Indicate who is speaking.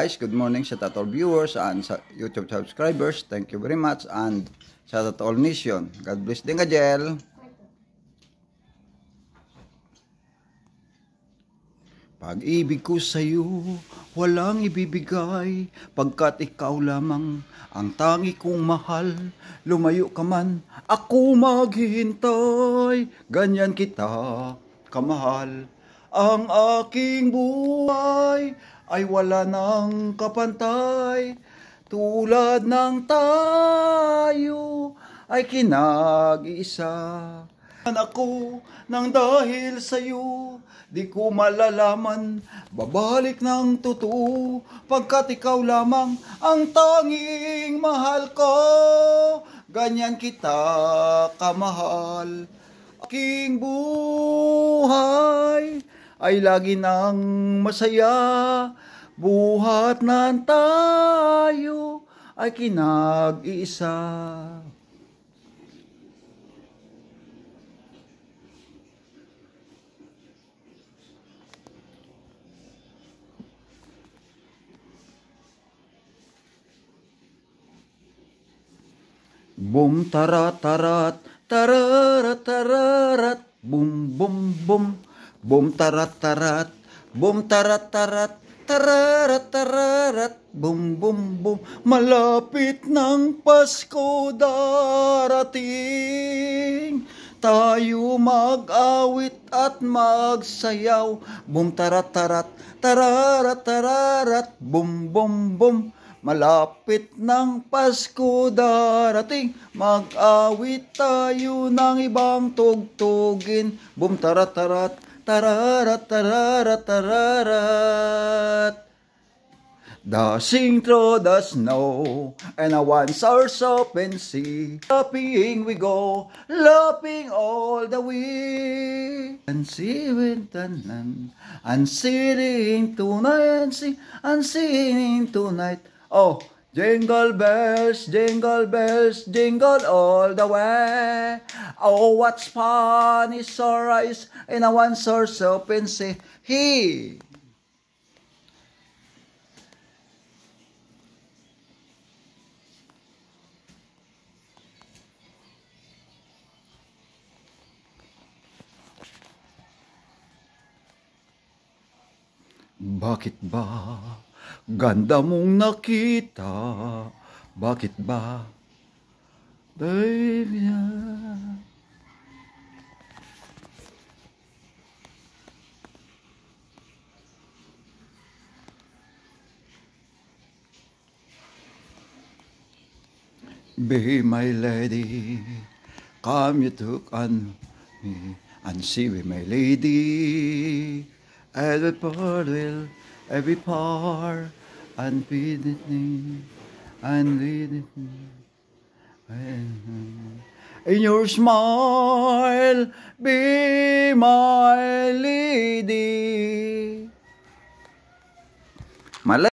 Speaker 1: Guys, good morning sa all viewers and sa YouTube subscribers. Thank you very much and sa all nation. God bless din ka, Jel. Pag-ibig ko sa'yo, walang ibibigay, pagkat ikaw lamang ang tangi kong mahal. Lumayo ka man, ako maghihintay, ganyan kita kamahal. Ang aking buhay ay wala nang kapantay, tulad ng tayo ay kinag-iisa. Ako nang dahil sa'yo, di ko malalaman, babalik ng totoo, pagkat ikaw lamang ang tanging mahal ko. Ganyan kita kamahal. Aking buhay ay lagi nang masaya, buhat nan tayo ay kinag-iisa. Bum tarat tarat tararat tararat bum bum bum bum tarat tarat bum tarat tarat tararat tararat bum bum bum. Malapit ng Pasko darating, tayo mag-awit at magsayaw. Bum tarat tarat tararat tararat bum bum bum. Malapit ng Pasko darating, mag-awit tayo ng ibang tugtugin. Bum tarat tarat tararat tararat tararat. Dashing through the snow and a once our open sea, laughing we go, laughing all the way. And singing tonight, and singing tonight, and singing tonight. Oh, jingle bells, jingle all the way. Oh, what's fun is our eyes in a one source open sea. He. Bakit ba ganda mong nakita? Bakit ba, baby? Be my lady, come you took on me, and see me my lady. Every part will, every part, and feed it me, and lead it me. In your smile, be my lady.